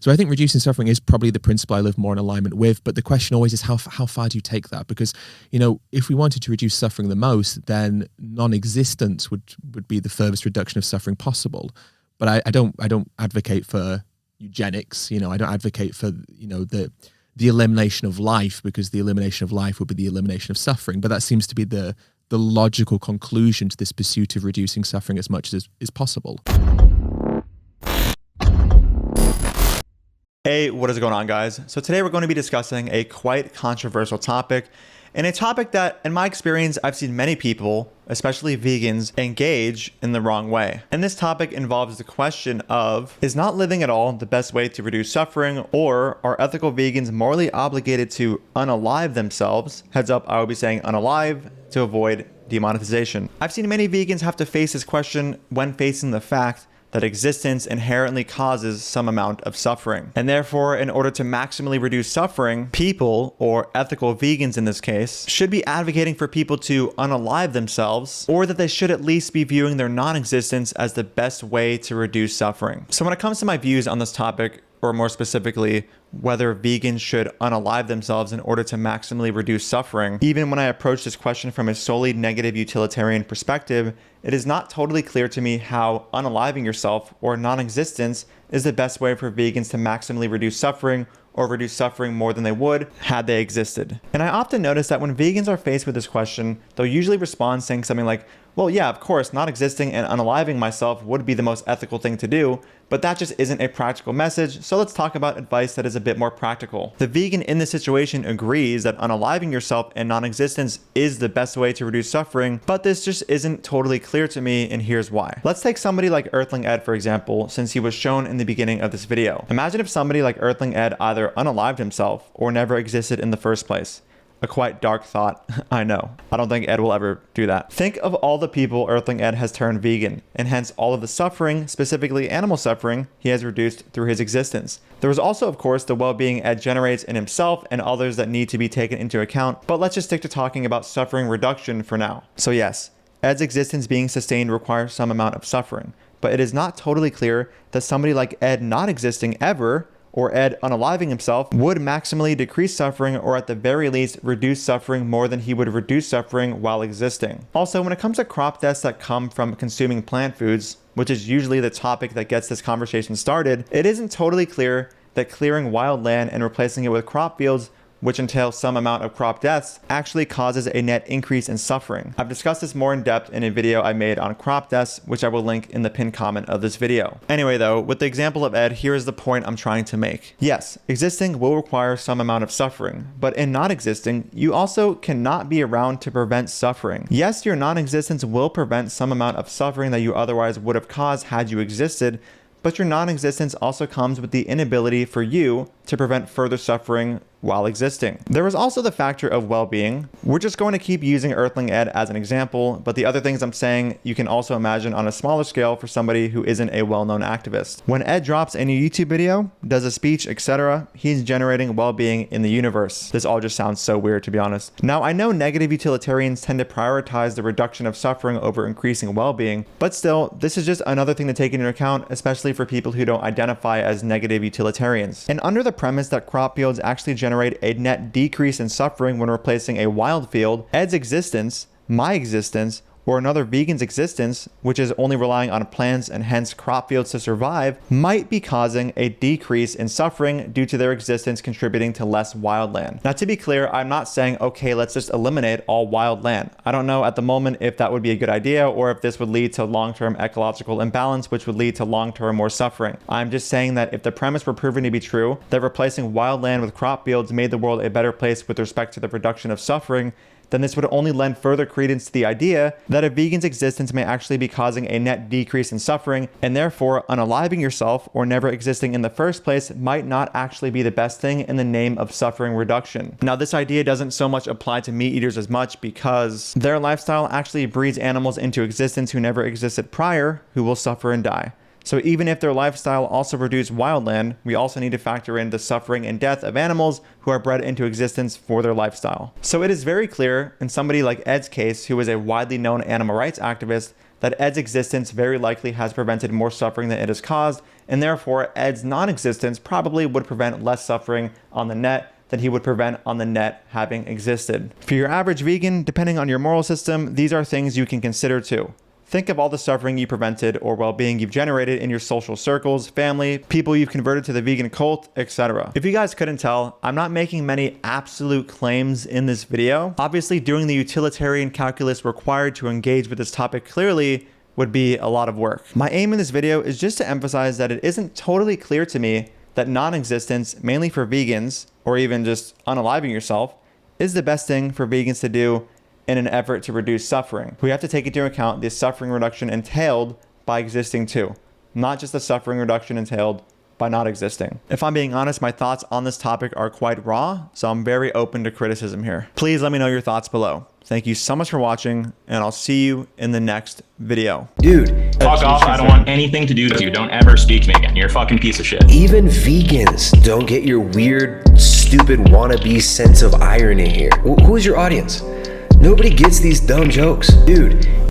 So I think reducing suffering is probably the principle I live more in alignment with. But the question always is how far do you take that? Because, if we wanted to reduce suffering the most, then non-existence would be the furthest reduction of suffering possible. But I don't advocate for eugenics. I don't advocate for the elimination of life, because the elimination of life would be the elimination of suffering. But that seems to be the logical conclusion to this pursuit of reducing suffering as much as is possible. Hey, what is going on, guys? So today we're going to be discussing a quite controversial topic, and a topic that, in my experience, I've seen many people, especially vegans, engage in the wrong way. And this topic involves the question of, is not living at all the best way to reduce suffering, or are ethical vegans morally obligated to unalive themselves? Heads up, I will be saying unalive to avoid demonetization. I've seen many vegans have to face this question when facing the fact that existence inherently causes some amount of suffering. And therefore, in order to maximally reduce suffering, people, or ethical vegans in this case, should be advocating for people to unalive themselves, or that they should at least be viewing their non-existence as the best way to reduce suffering. So when it comes to my views on this topic, or more specifically, whether vegans should unalive themselves in order to maximally reduce suffering, even when I approach this question from a solely negative utilitarian perspective, it is not totally clear to me how unaliving yourself or non-existence is the best way for vegans to maximally reduce suffering, or reduce suffering more than they would had they existed. And I often notice that when vegans are faced with this question, they'll usually respond saying something like, well, yeah, of course, not existing and unaliving myself would be the most ethical thing to do, but that just isn't a practical message, so let's talk about advice that is a bit more practical. The vegan in this situation agrees that unaliving yourself and non-existence is the best way to reduce suffering, but this just isn't totally clear to me, and here's why. Let's take somebody like Earthling Ed, for example, since he was shown in the beginning of this video. Imagine if somebody like Earthling Ed either unalived himself or never existed in the first place. A quite dark thought, I know. I don't think Ed will ever do that. Think of all the people Earthling Ed has turned vegan, and hence all of the suffering, specifically animal suffering, he has reduced through his existence. There is also, of course, the well-being Ed generates in himself and others that need to be taken into account, but let's just stick to talking about suffering reduction for now. So yes, Ed's existence being sustained requires some amount of suffering, but it is not totally clear that somebody like Ed not existing ever, or Ed unaliving himself, would maximally decrease suffering, or at the very least reduce suffering more than he would reduce suffering while existing. Also, when it comes to crop deaths that come from consuming plant foods, which is usually the topic that gets this conversation started, it isn't totally clear that clearing wild land and replacing it with crop fields, which entails some amount of crop deaths, actually causes a net increase in suffering. I've discussed this more in depth in a video I made on crop deaths, which I will link in the pinned comment of this video. Anyway though, with the example of Ed, here is the point I'm trying to make. Yes, existing will require some amount of suffering, but in not existing, you also cannot be around to prevent suffering. Yes, your non-existence will prevent some amount of suffering that you otherwise would have caused had you existed, but your non-existence also comes with the inability for you to prevent further suffering while existing. There is also the factor of well-being. We're just going to keep using Earthling Ed as an example, but the other things I'm saying you can also imagine on a smaller scale for somebody who isn't a well-known activist. When Ed drops a new YouTube video, does a speech, etc., he's generating well-being in the universe. This all just sounds so weird, to be honest. Now, I know negative utilitarians tend to prioritize the reduction of suffering over increasing well-being, but still, this is just another thing to take into account, especially for people who don't identify as negative utilitarians. And under the premise that crop fields actually generate a net decrease in suffering when replacing a wild field, Ed's existence, my existence, or another vegan's existence, which is only relying on plants and hence crop fields to survive, might be causing a decrease in suffering due to their existence contributing to less wild land. Now, to be clear, I'm not saying, okay, let's just eliminate all wild land. I don't know at the moment if that would be a good idea or if this would lead to long-term ecological imbalance, which would lead to long-term more suffering. I'm just saying that if the premise were proven to be true, that replacing wild land with crop fields made the world a better place with respect to the reduction of suffering, then this would only lend further credence to the idea that a vegan's existence may actually be causing a net decrease in suffering, and therefore unaliving yourself or never existing in the first place might not actually be the best thing in the name of suffering reduction. Now, this idea doesn't so much apply to meat eaters as much because their lifestyle actually breeds animals into existence who never existed prior, who will suffer and die. So even if their lifestyle also reduced wildland, we also need to factor in the suffering and death of animals who are bred into existence for their lifestyle. So it is very clear in somebody like Ed's case, who is a widely known animal rights activist, that Ed's existence very likely has prevented more suffering than it has caused, and therefore Ed's non-existence probably would prevent less suffering on the net than he would prevent on the net having existed. For your average vegan, depending on your moral system, these are things you can consider too. Think of all the suffering you prevented or well-being you've generated in your social circles, family, people you've converted to the vegan cult, etc. If you guys couldn't tell, I'm not making many absolute claims in this video. Obviously, doing the utilitarian calculus required to engage with this topic clearly would be a lot of work. My aim in this video is just to emphasize that it isn't totally clear to me that non-existence, mainly for vegans, or even just unaliving yourself, is the best thing for vegans to do in an effort to reduce suffering. We have to take into account the suffering reduction entailed by existing too, not just the suffering reduction entailed by not existing. If I'm being honest, my thoughts on this topic are quite raw, so I'm very open to criticism here. Please let me know your thoughts below. Thank you so much for watching, and I'll see you in the next video. Dude. Fuck off, I don't want anything to do with you. Don't ever speak to me again. You're a fucking piece of shit. Even vegans don't get your weird, stupid wannabe sense of irony here. Who's your audience? Nobody gets these dumb jokes. Dude,